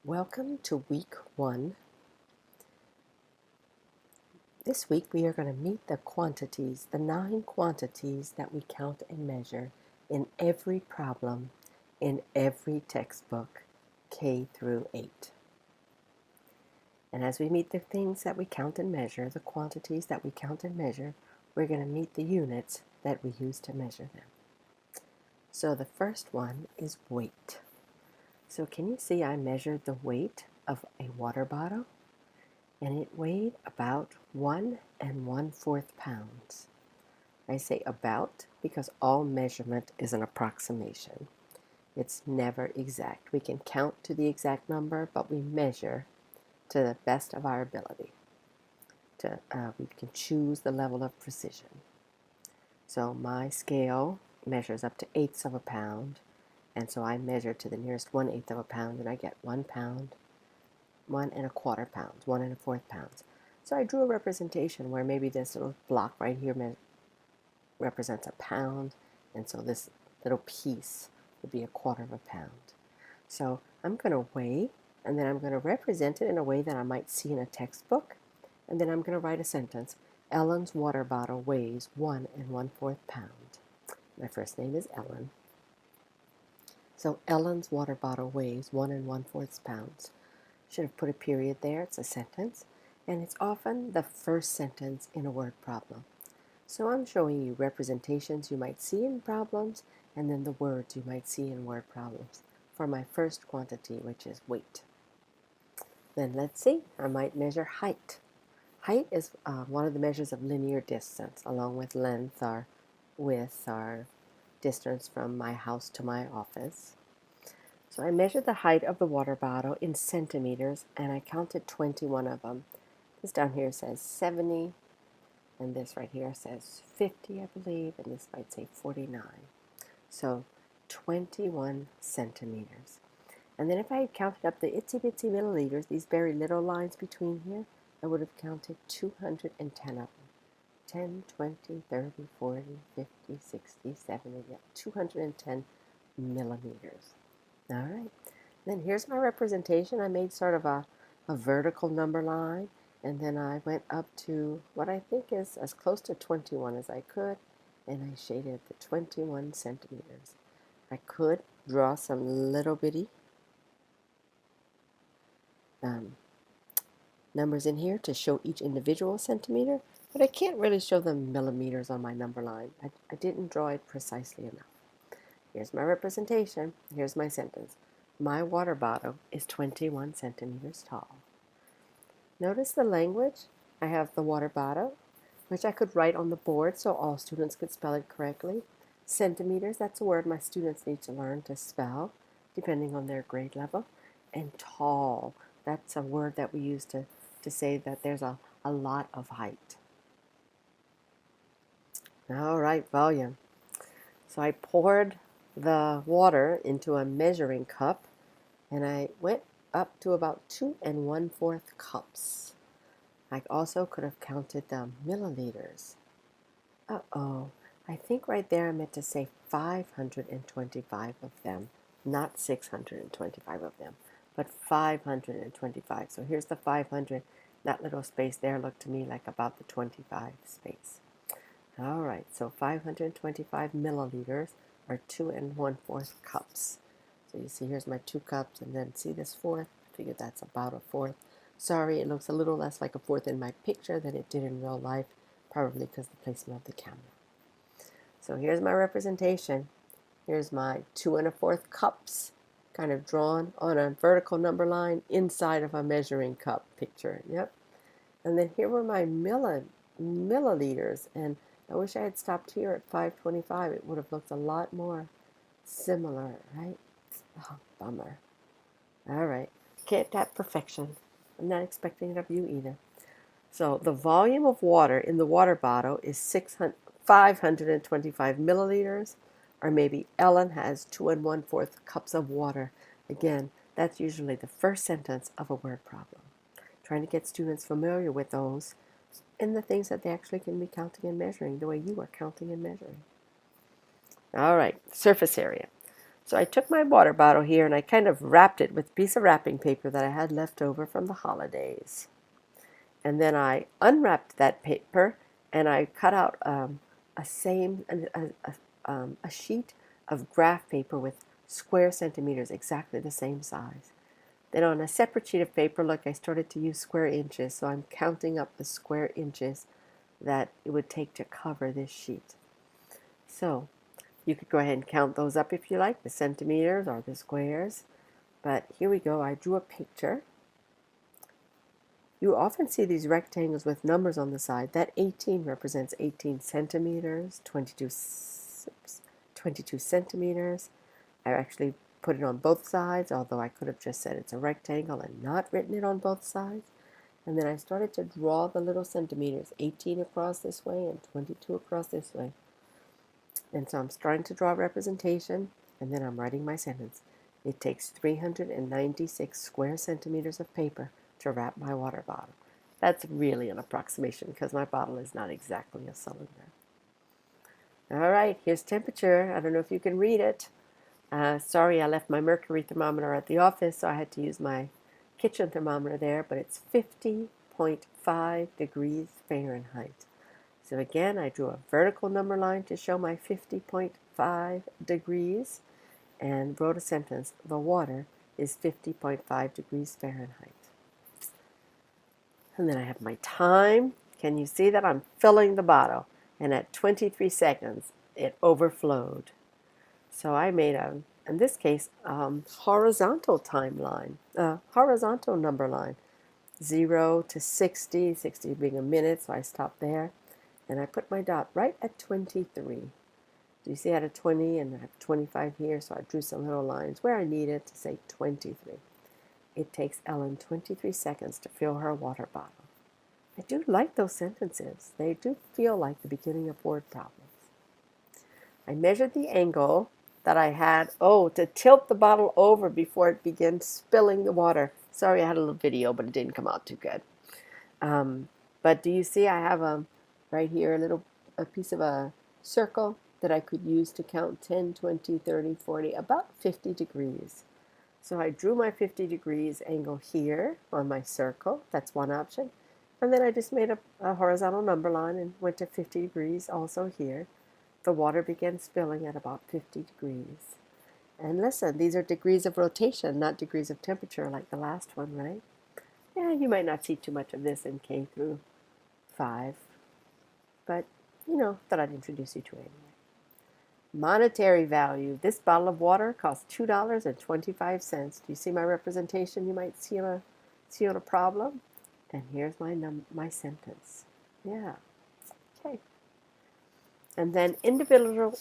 Welcome to week 1. This week we are going to meet the quantities, the 9 quantities that we count and measure in every problem in every textbook, K through 8. And as we meet the things that we count and measure, the quantities that we count and measure, we're going to meet the units that we use to measure them. So the first one is weight. So can you see I measured the weight of a water bottle? And it weighed about 1 1/4 pounds. I say about because all measurement is an approximation. It's never exact. We can count to the exact number, but we measure to the best of our ability. We can choose the level of precision. So my scale measures up to 1/8 of a pound, and so I measure to the nearest 1/8 of a pound, and I get 1 pound, 1 1/4 pounds, 1 1/4 pounds. So I drew a representation where maybe this little block right here represents a pound, and so this little piece would be 1/4 of a pound. So I'm going to weigh, and then I'm going to represent it in a way that I might see in a textbook, and then I'm going to write a sentence. Ellen's water bottle weighs 1 1/4 pound. My first name is Ellen. So Ellen's water bottle weighs 1 1/4 pounds. Should have put a period there. It's a sentence, and it's often the first sentence in a word problem. So I'm showing you representations you might see in problems, and then the words you might see in word problems for my first quantity, which is weight. Then let's see, I might measure height. Height is one of the measures of linear distance, along with length or width or distance from my house to my office. So I measured the height of the water bottle in centimeters, and I counted 21 of them. This down here says 70, and this right here says 50, I believe, and this might say 49. So 21 centimeters. And then if I had counted up the itsy bitsy milliliters, these very little lines between here, I would have counted 210 of them. 10, 20, 30, 40, 50, 60, 70, yeah, 210 millimeters. All right, then here's my representation. I made sort of a vertical number line, and then I went up to what I think is as close to 21 as I could, and I shaded the 21 centimeters. I could draw some little bitty numbers in here to show each individual centimeter, but I can't really show them millimeters on my number line. I didn't draw it precisely enough. Here's my representation. Here's my sentence. My water bottle is 21 centimeters tall. Notice the language. I have the water bottle, which I could write on the board so all students could spell it correctly. Centimeters, that's a word my students need to learn to spell, depending on their grade level. And tall, that's a word that we use to say that there's a lot of height. All right, volume. So I poured the water into a measuring cup, and I went up to about 2 1/4 cups. I also could have counted the milliliters. Uh-oh, I think right there I meant to say 525 of them, not 625 of them, but 525. So here's the 500. That little space there looked to me like about the 25 space. All right, so 525 milliliters are 2 1/4 cups. So you see here's my 2 cups, and then see this fourth? I figure that's about a fourth. Sorry, it looks a little less like a fourth in my picture than it did in real life, probably because of the placement of the camera. So here's my representation. Here's my 2 1/4 cups, kind of drawn on a vertical number line inside of a measuring cup picture. Yep. And then here were my milliliters, and I wish I had stopped here at 525. It would have looked a lot more similar, right? Oh, bummer. All right. Can't have perfection. I'm not expecting it of you either. So the volume of water in the water bottle is 525 milliliters, or maybe Ellen has 2 1/4 cups of water. Again, that's usually the first sentence of a word problem. Trying to get students familiar with those and the things that they actually can be counting and measuring the way you are counting and measuring. All right, surface area. So I took my water bottle here and I kind of wrapped it with a piece of wrapping paper that I had left over from the holidays. And then I unwrapped that paper and I cut out a sheet of graph paper with square centimeters, exactly the same size. Then on a separate sheet of paper, look, I started to use square inches, so I'm counting up the square inches that it would take to cover this sheet. So you could go ahead and count those up if you like, the centimeters or the squares. But here we go, I drew a picture. You often see these rectangles with numbers on the side. That 18 represents 18 centimeters, 22 centimeters. I actually put it on both sides, although I could have just said it's a rectangle and not written it on both sides. And then I started to draw the little centimeters, 18 across this way and 22 across this way. And so I'm starting to draw a representation, and then I'm writing my sentence. It takes 396 square centimeters of paper to wrap my water bottle. That's really an approximation because my bottle is not exactly a cylinder. All right, here's temperature. I don't know if you can read it. Sorry, I left my mercury thermometer at the office, so I had to use my kitchen thermometer there, but it's 50.5 degrees Fahrenheit. So again, I drew a vertical number line to show my 50.5 degrees and wrote a sentence. The water is 50.5 degrees Fahrenheit. And then I have my time. Can you see that? I'm filling the bottle. And at 23 seconds, it overflowed. So I made in this case, horizontal timeline, horizontal number line. 0 to 60, 60 being a minute, so I stopped there. And I put my dot right at 23. Do you see I had a 20 and I have 25 here, so I drew some little lines where I needed to say 23. It takes Ellen 23 seconds to fill her water bottle. I do like those sentences. They do feel like the beginning of word problems. I measured the angle that I had, to tilt the bottle over before it began spilling the water. Sorry, I had a little video, but it didn't come out too good. But do you see I have right here a piece of a circle that I could use to count 10, 20, 30, 40, about 50 degrees. So I drew my 50 degrees angle here on my circle. That's one option. And then I just made a horizontal number line and went to 50 degrees also here. The water began spilling at about 50 degrees. And listen, these are degrees of rotation, not degrees of temperature like the last one, right? Yeah, you might not see too much of this in K through 5, but thought I'd introduce you to it anyway. Monetary value. This bottle of water costs $2.25. Do you see my representation you might see on a problem? And here's my sentence. Yeah. Okay. And then individual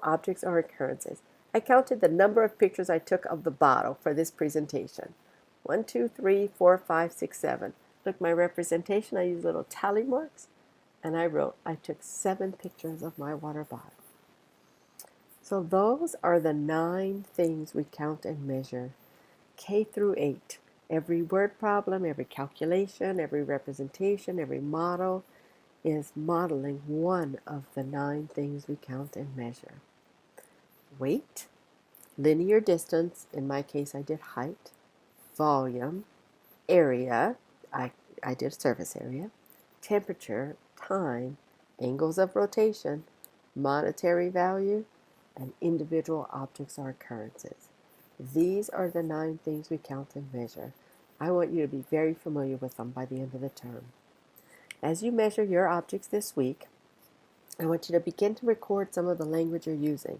objects or occurrences. I counted the number of pictures I took of the bottle for this presentation. 1, 2, 3, 4, 5, 6, 7. Look, my representation, I used little tally marks, and I wrote, I took 7 pictures of my water bottle. So those are the 9 things we count and measure, K through 8. Every word problem, every calculation, every representation, every model is modeling one of the 9 things we count and measure. Weight, linear distance, in my case I did height, volume, area, I did surface area, temperature, time, angles of rotation, monetary value, and individual objects or occurrences. These are the 9 things we count and measure. I want you to be very familiar with them by the end of the term. As you measure your objects this week, I want you to begin to record some of the language you're using.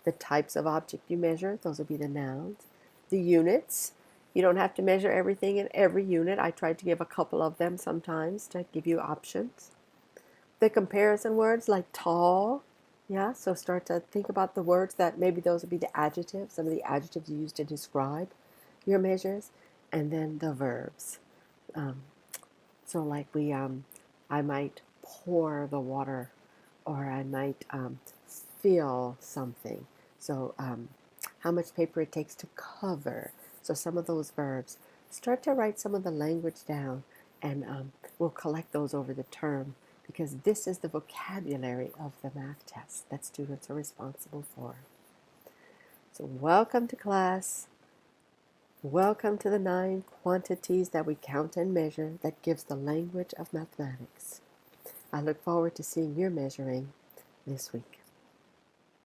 The types of object you measure, those will be the nouns. The units, you don't have to measure everything in every unit. I tried to give a couple of them sometimes to give you options. The comparison words like tall, yeah, so start to think about the words that maybe those would be the adjectives, some of the adjectives you use to describe your measures, and then the verbs. So like I might pour the water, or I might fill something. So how much paper it takes to cover. So some of those verbs. Start to write some of the language down, and we'll collect those over the term, because this is the vocabulary of the math test that students are responsible for. welcome to class. Welcome to the 9 quantities that we count and measure that gives the language of mathematics. I look forward to seeing your measuring this week.